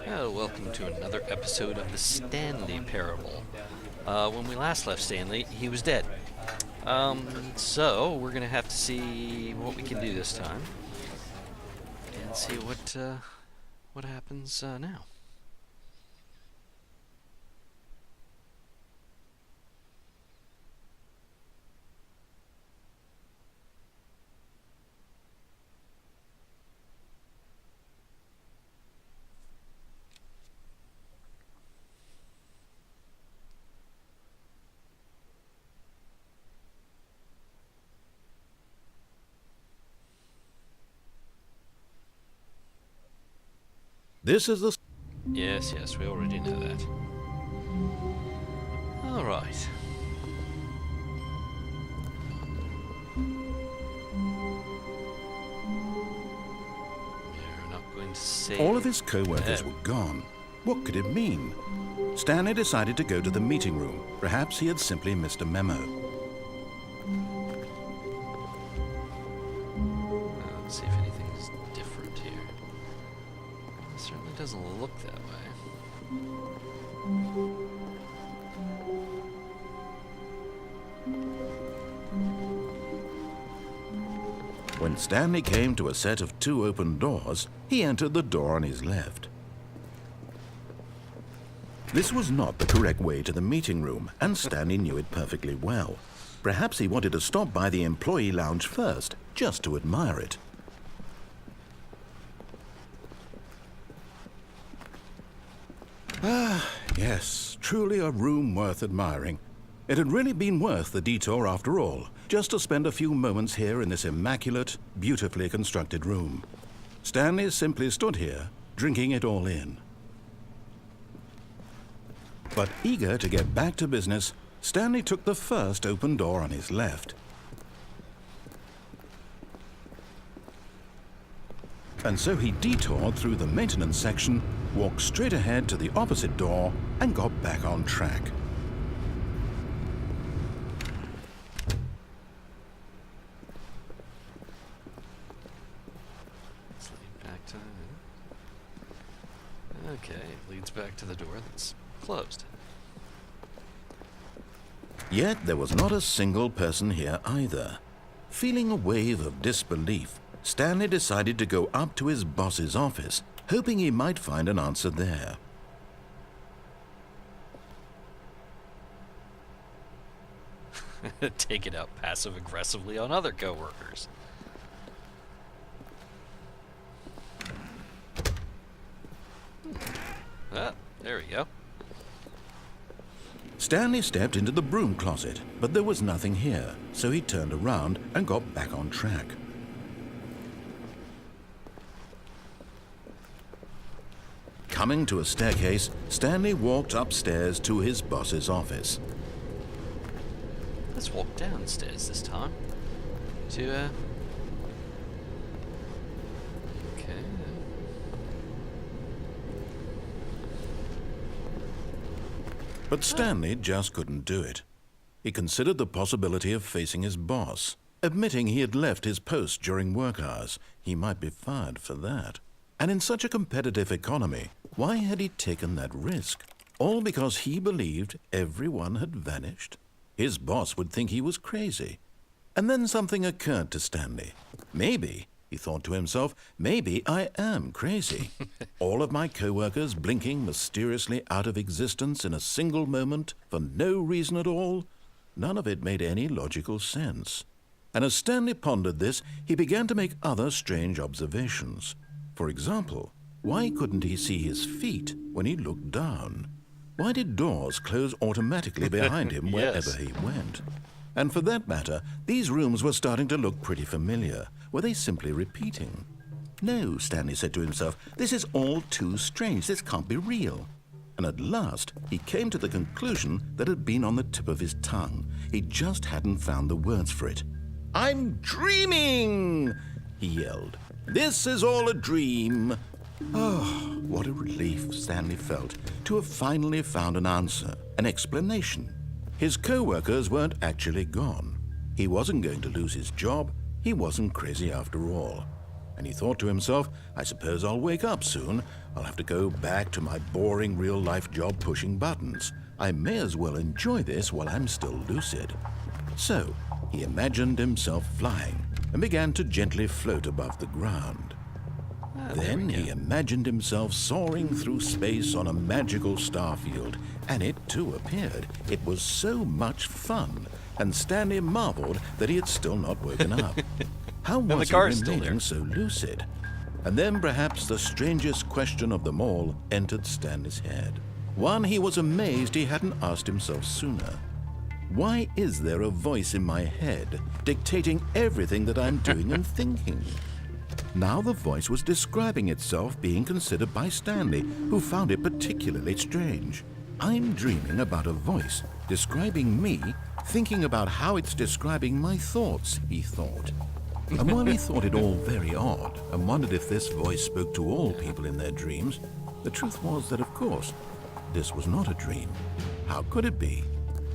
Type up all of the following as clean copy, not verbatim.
Welcome to another episode of the Stanley Parable. When we last left Stanley, he was dead. So we're gonna have to see what we can do this time, and see what happens now. This is the... Yes, we already know that. All right. We're not going to say... All of his co-workers were gone. What could it mean? Stanley decided to go to the meeting room. Perhaps he had simply missed a memo. Let's see if anything's different here. It certainly doesn't look that way. When Stanley came to a set of 2 open doors, he entered the door on his left. This was not the correct way to the meeting room, and Stanley knew it perfectly well. Perhaps he wanted to stop by the employee lounge first, just to admire it. Yes, truly a room worth admiring. It had really been worth the detour after all, just to spend a few moments here in this immaculate, beautifully constructed room. Stanley simply stood here, drinking it all in. But eager to get back to business, Stanley took the first open door on his left. And so he detoured through the maintenance section, walked straight ahead to the opposite door, and got back on track. Let's lead back to... Okay, it leads back to the door that's closed. Yet there was not a single person here either. Feeling a wave of disbelief, Stanley decided to go up to his boss's office, hoping he might find an answer there. Take it out passive-aggressively on other coworkers. Ah, there we go. Stanley stepped into the broom closet, but there was nothing here, so he turned around and got back on track. Coming to a staircase, Stanley walked upstairs to his boss's office. Let's walk downstairs this time. Okay. But Stanley just couldn't do it. He considered the possibility of facing his boss. Admitting he had left his post during work hours, he might be fired for that. And in such a competitive economy, why had he taken that risk? All because he believed everyone had vanished? His boss would think he was crazy. And then something occurred to Stanley. Maybe, he thought to himself, maybe I am crazy. All of my co-workers blinking mysteriously out of existence in a single moment for no reason at all? None of it made any logical sense. And as Stanley pondered this, he began to make other strange observations. For example, why couldn't he see his feet when he looked down? Why did doors close automatically behind him wherever he went? And for that matter, these rooms were starting to look pretty familiar. Were they simply repeating? No, Stanley said to himself, this is all too strange. This can't be real. And at last, he came to the conclusion that had been on the tip of his tongue. He just hadn't found the words for it. "I'm dreaming!" he yelled. "This is all a dream." Oh, what a relief Stanley felt to have finally found an answer, an explanation. His co-workers weren't actually gone. He wasn't going to lose his job. He wasn't crazy after all. And he thought to himself, I suppose I'll wake up soon. I'll have to go back to my boring real-life job pushing buttons. I may as well enjoy this while I'm still lucid. So he imagined himself flying and began to gently float above the ground. Then he imagined himself soaring through space on a magical starfield, and it too appeared. It was so much fun, and Stanley marveled that he had still not woken up. How was he remaining so lucid? And then perhaps the strangest question of them all entered Stanley's head. One he was amazed he hadn't asked himself sooner. Why is there a voice in my head dictating everything that I'm doing and thinking? Now the voice was describing itself being considered by Stanley, who found it particularly strange. I'm dreaming about a voice describing me, thinking about how it's describing my thoughts, he thought. And while he thought it all very odd and wondered if this voice spoke to all people in their dreams, the truth was that, of course, this was not a dream. How could it be?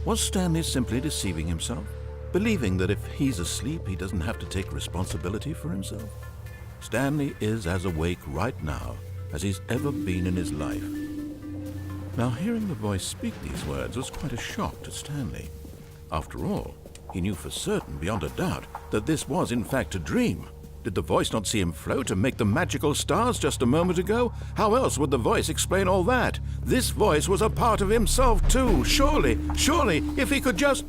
Was Stanley simply deceiving himself, believing that if he's asleep, he doesn't have to take responsibility for himself? Stanley is as awake right now as he's ever been in his life. Now, hearing the voice speak these words was quite a shock to Stanley. After all, he knew for certain, beyond a doubt, that this was in fact a dream. Did the voice not see him float and make the magical stars just a moment ago? How else would the voice explain all that? This voice was a part of himself too. Surely, if he could just...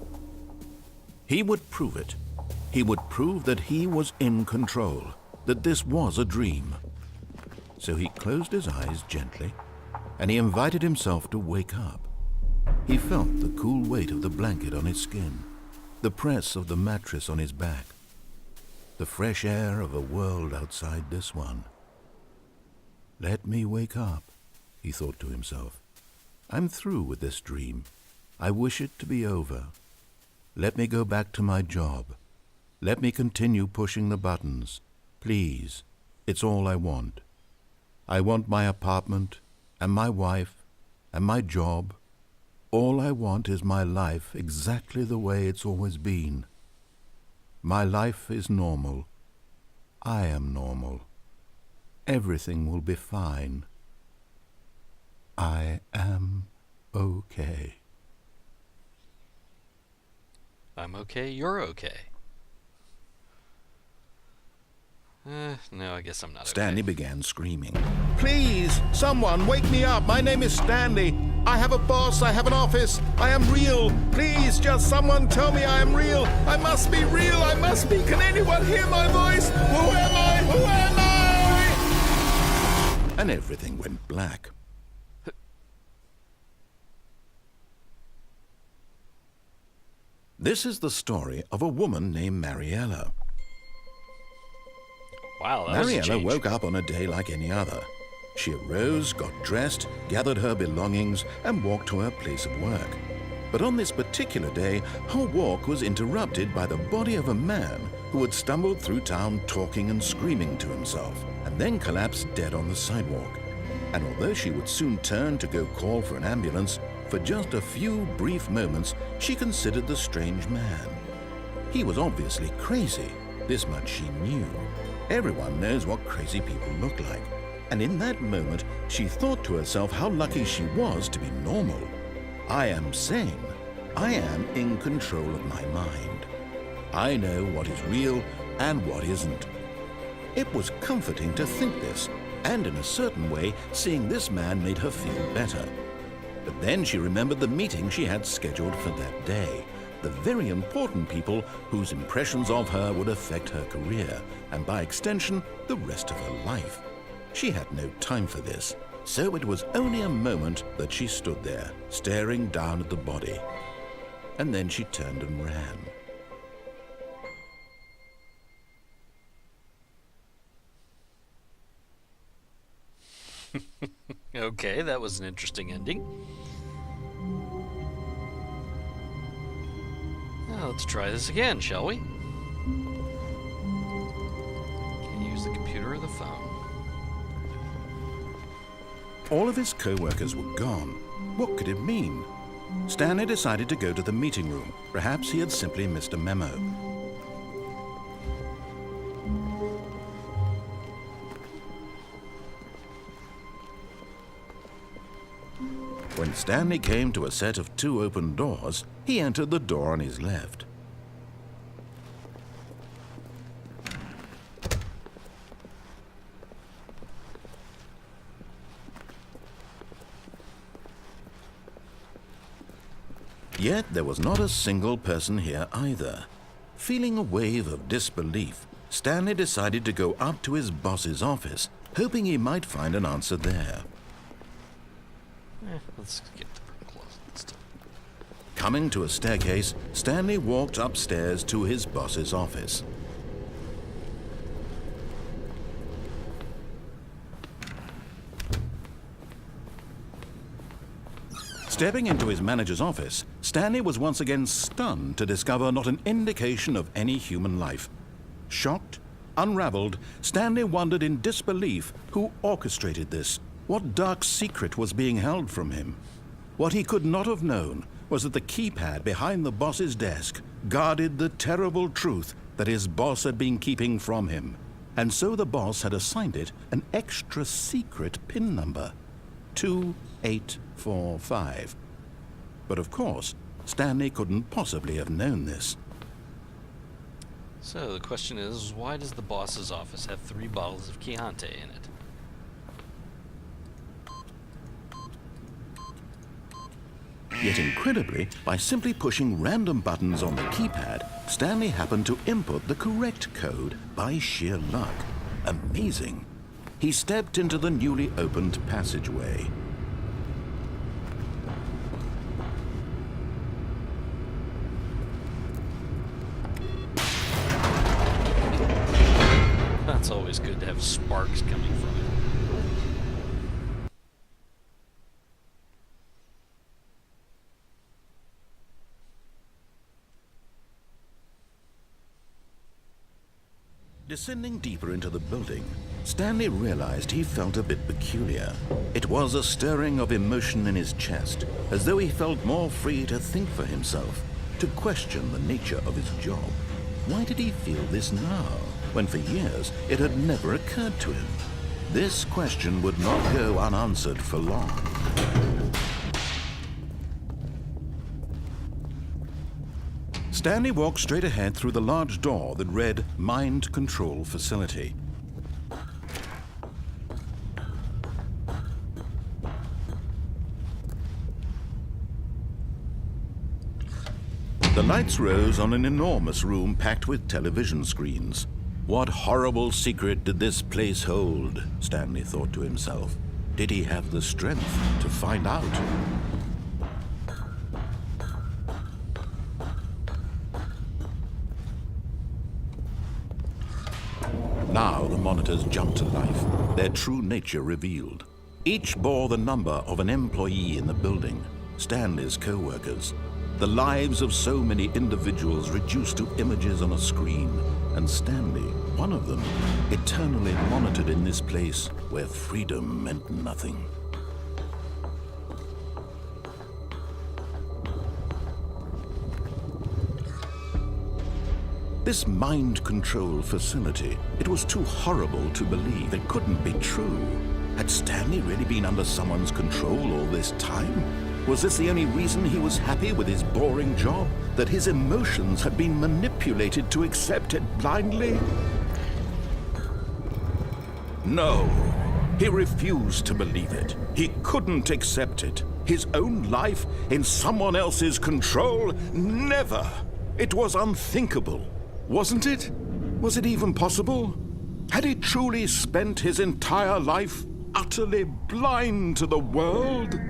He would prove it. He would prove that he was in control, that this was a dream. So he closed his eyes gently, and he invited himself to wake up. He felt the cool weight of the blanket on his skin, the press of the mattress on his back, the fresh air of a world outside this one. Let me wake up, he thought to himself. I'm through with this dream. I wish it to be over. Let me go back to my job. Let me continue pushing the buttons. Please, it's all I want. I want my apartment, and my wife, and my job. All I want is my life exactly the way it's always been. My life is normal. I am normal. Everything will be fine. I am okay. I'm okay, you're okay. No, I guess I'm not Stanley okay. began screaming. Please, someone, wake me up. My name is Stanley. I have a boss. I have an office. I am real. Please, just someone tell me I am real. I must be real. I must be. Can anyone hear my voice? Who am I? Who am I? And everything went black. This is the story of a woman named Mariella. Wow, that was a Mariella change. woke up on a day like any other. She arose, got dressed, gathered her belongings, and walked to her place of work. But on this particular day, her walk was interrupted by the body of a man who had stumbled through town talking and screaming to himself, and then collapsed dead on the sidewalk. And although she would soon turn to go call for an ambulance, for just a few brief moments, she considered the strange man. He was obviously crazy. This much she knew. Everyone knows what crazy people look like. And in that moment, she thought to herself how lucky she was to be normal. I am sane. I am in control of my mind. I know what is real and what isn't. It was comforting to think this, and in a certain way, seeing this man made her feel better. But then she remembered the meeting she had scheduled for that day. The very important people whose impressions of her would affect her career, and by extension, the rest of her life. She had no time for this, so it was only a moment that she stood there, staring down at the body. And then she turned and ran. Okay, that was an interesting ending. Now let's try this again, shall we? Can you use the computer or the phone? All of his co-workers were gone. What could it mean? Stanley decided to go to the meeting room. Perhaps he had simply missed a memo. When Stanley came to a set of 2 open doors, he entered the door on his left. Yet there was not a single person here either. Feeling a wave of disbelief, Stanley decided to go up to his boss's office, hoping he might find an answer there. Let's get the broom closet this time. Coming to a staircase, Stanley walked upstairs to his boss's office. Stepping into his manager's office, Stanley was once again stunned to discover not an indication of any human life. Shocked, unraveled, Stanley wondered in disbelief who orchestrated this. What dark secret was being held from him? What he could not have known was that the keypad behind the boss's desk guarded the terrible truth that his boss had been keeping from him. And so the boss had assigned it an extra secret PIN number, 2845. But of course, Stanley couldn't possibly have known this. So the question is, why does the boss's office have 3 bottles of Chianti in it? Yet incredibly, by simply pushing random buttons on the keypad, Stanley happened to input the correct code by sheer luck. Amazing. He stepped into the newly opened passageway. That's always good to have sparks coming from it. Descending deeper into the building, Stanley realized he felt a bit peculiar. It was a stirring of emotion in his chest, as though he felt more free to think for himself, to question the nature of his job. Why did he feel this now, when for years it had never occurred to him? This question would not go unanswered for long. Stanley walked straight ahead through the large door that read Mind Control Facility. The lights rose on an enormous room packed with television screens. What horrible secret did this place hold? Stanley thought to himself. Did he have the strength to find out? Now the monitors jumped to life, their true nature revealed. Each bore the number of an employee in the building, Stanley's co-workers. The lives of so many individuals reduced to images on a screen, and Stanley, one of them, eternally monitored in this place where freedom meant nothing. This mind control facility, it was too horrible to believe. It couldn't be true. Had Stanley really been under someone's control all this time? Was this the only reason he was happy with his boring job? That his emotions had been manipulated to accept it blindly? No, he refused to believe it. He couldn't accept it. His own life in someone else's control? Never! It was unthinkable. Wasn't it? Was it even possible? Had he truly spent his entire life utterly blind to the world?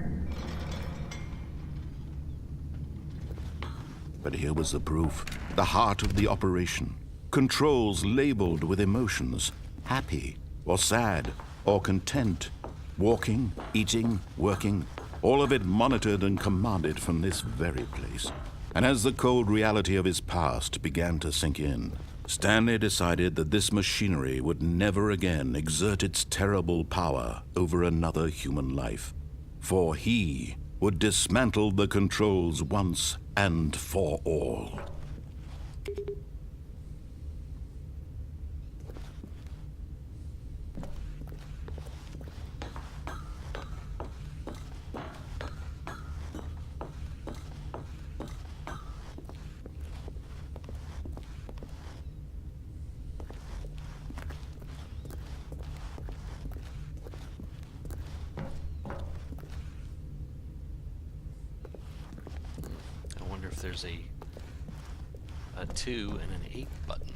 But here was the proof. The heart of the operation. Controls labeled with emotions. Happy, or sad, or content. Walking, eating, working. All of it monitored and commanded from this very place. And as the cold reality of his past began to sink in, Stanley decided that this machinery would never again exert its terrible power over another human life. For he would dismantle the controls once and for all. there's a 2 and an 8 button.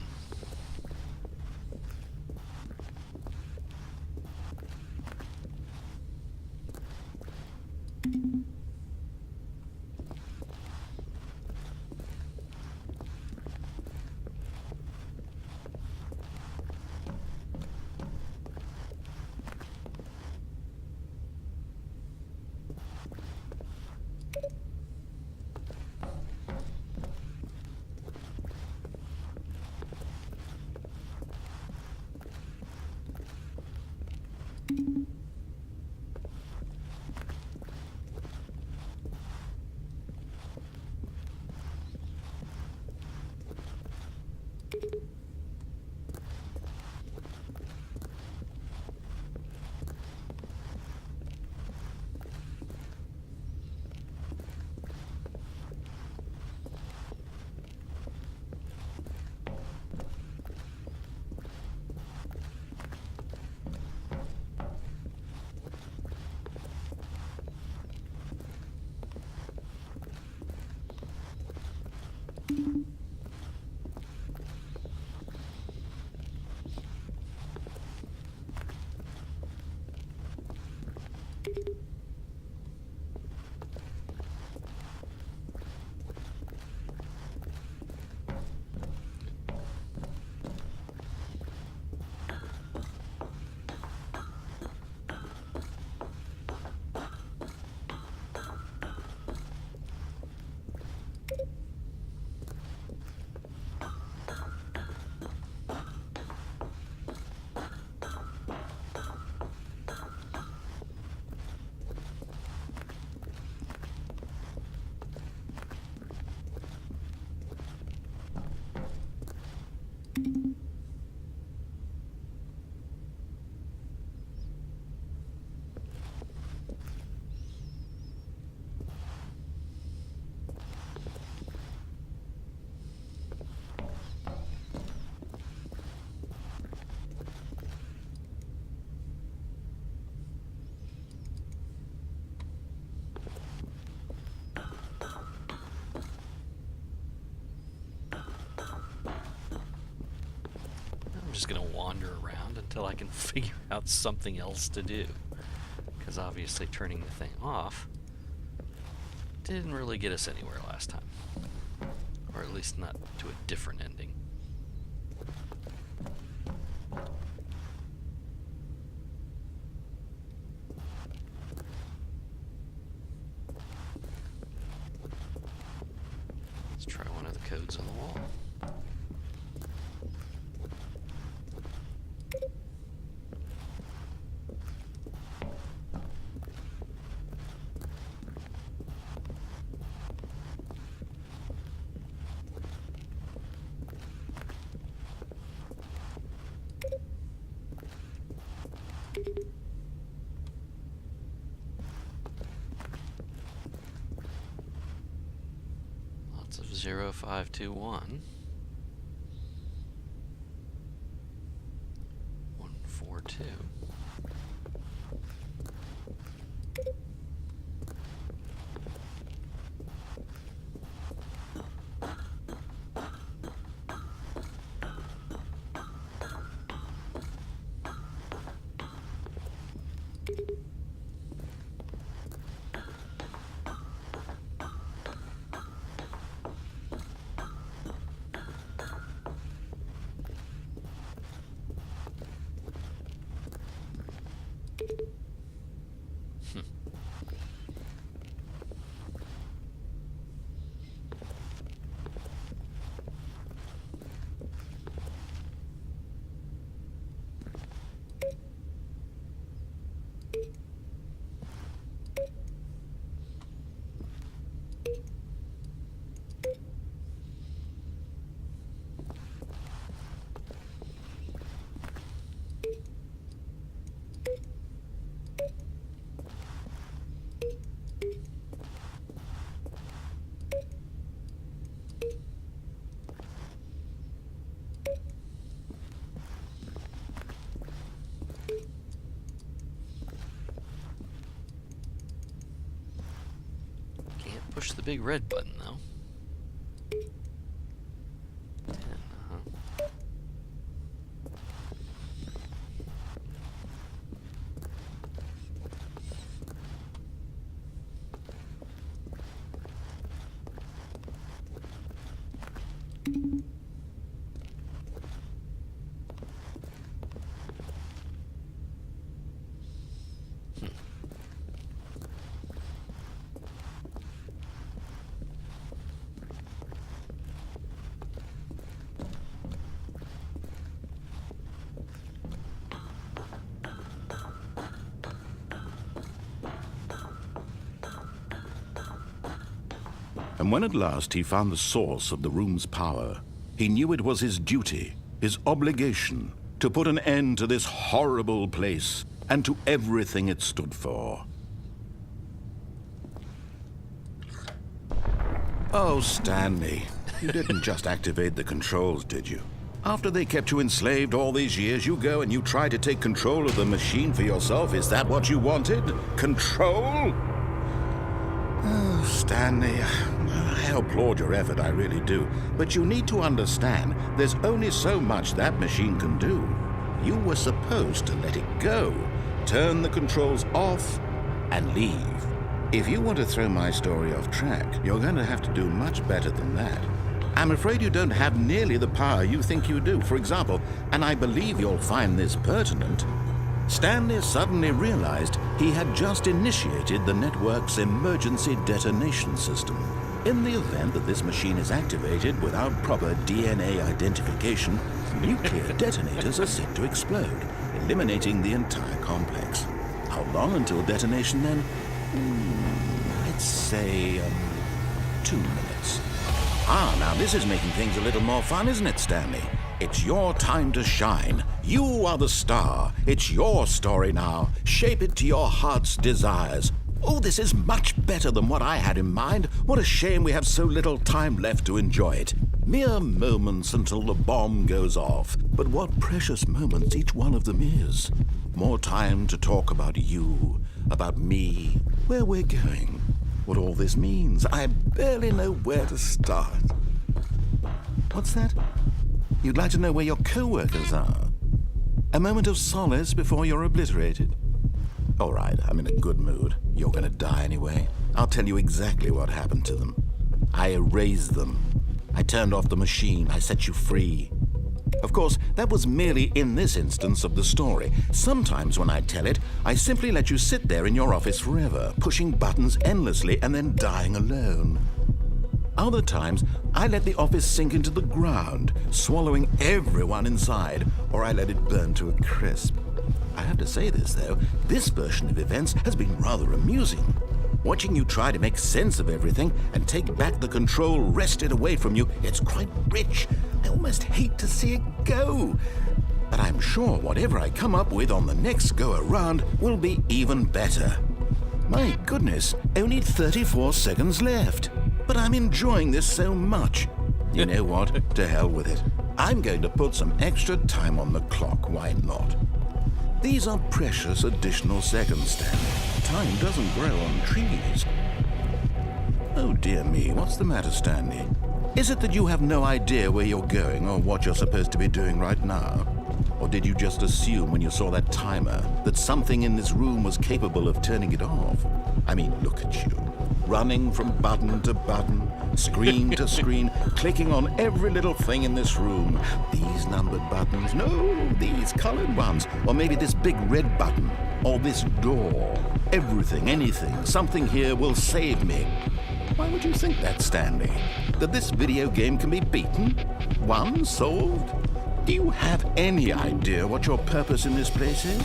I'm just going to wander around until I can figure out something else to do. Because obviously turning the thing off didn't really get us anywhere last time. Or at least not to a different ending. Let's try one of the codes on the wall. Lots of 0521. 142. Push the big red button, though. And when at last he found the source of the room's power, he knew it was his duty, his obligation, to put an end to this horrible place and to everything it stood for. Oh, Stanley, you didn't just activate the controls, did you? After they kept you enslaved all these years, you go and you try to take control of the machine for yourself. Is that what you wanted? Control? Oh, Stanley, I applaud your effort, I really do. But you need to understand, there's only so much that machine can do. You were supposed to let it go, turn the controls off, and leave. If you want to throw my story off track, you're going to have to do much better than that. I'm afraid you don't have nearly the power you think you do. For example, and I believe you'll find this pertinent, Stanley suddenly realized he had just initiated the network's emergency detonation system. In the event that this machine is activated without proper DNA identification, nuclear detonators are set to explode, eliminating the entire complex. How long until detonation then? Let's say 2 minutes. Now this is making things a little more fun, isn't it, Stanley? It's your time to shine. You are the star. It's your story now. Shape it to your heart's desires. Oh, this is much better than what I had in mind. What a shame we have so little time left to enjoy it. Mere moments until the bomb goes off. But what precious moments each one of them is. More time to talk about you, about me, where we're going, what all this means. I barely know where to start. What's that? You'd like to know where your co-workers are? A moment of solace before you're obliterated? All right, I'm in a good mood. You're gonna die anyway. I'll tell you exactly what happened to them. I erased them. I turned off the machine. I set you free. Of course, that was merely in this instance of the story. Sometimes when I tell it, I simply let you sit there in your office forever, pushing buttons endlessly and then dying alone. Other times, I let the office sink into the ground, swallowing everyone inside, or I let it burn to a crisp. I have to say this, though, this version of events has been rather amusing. Watching you try to make sense of everything and take back the control wrested away from you, it's quite rich. I almost hate to see it go. But I'm sure whatever I come up with on the next go-around will be even better. My goodness, only 34 seconds left. But I'm enjoying this so much. You know what? To hell with it. I'm going to put some extra time on the clock. Why not? These are precious additional seconds, Stanley. Time doesn't grow on trees. Oh, dear me. What's the matter, Stanley? Is it that you have no idea where you're going or what you're supposed to be doing right now? Or did you just assume when you saw that timer that something in this room was capable of turning it off? I mean, look at you. Running from button to button, screen to screen, clicking on every little thing in this room. These numbered buttons, no, these colored ones. Or maybe this big red button, or this door. Everything, anything, something here will save me. Why would you think that, Stanley? That this video game can be beaten? Won? Solved? Do you have any idea what your purpose in this place is?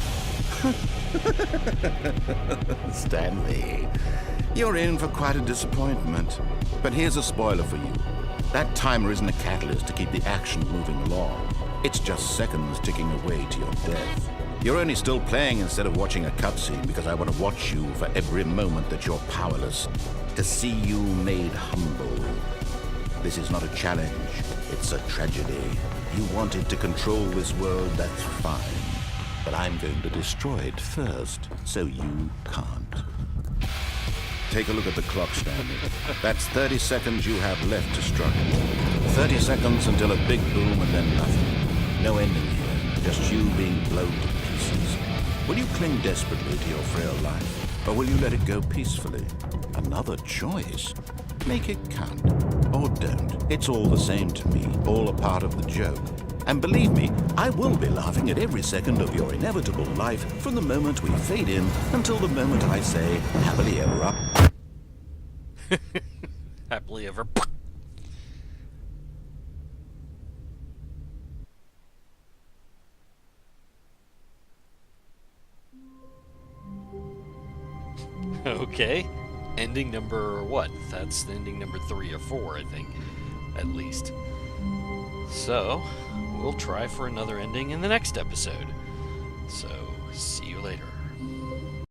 Stanley, you're in for quite a disappointment. But here's a spoiler for you. That timer isn't a catalyst to keep the action moving along. It's just seconds ticking away to your death. You're only still playing instead of watching a cutscene because I want to watch you for every moment that you're powerless, to see you made humble. This is not a challenge, it's a tragedy. You wanted to control this world, that's fine. But I'm going to destroy it first, so you can't. Take a look at the clock, Stanley. That's 30 seconds you have left to struggle. 30 seconds until a big boom and then nothing. No ending here, just you being blown to pieces. Will you cling desperately to your frail life, or will you let it go peacefully? Another choice. Make it count. Or don't. It's all the same to me, all a part of the joke. And believe me, I will be laughing at every second of your inevitable life from the moment we fade in until the moment I say, happily ever up. Happily ever. Okay. Ending number what? That's ending number 3 or 4, I think. At least. So, we'll try for another ending in the next episode. So, see you later.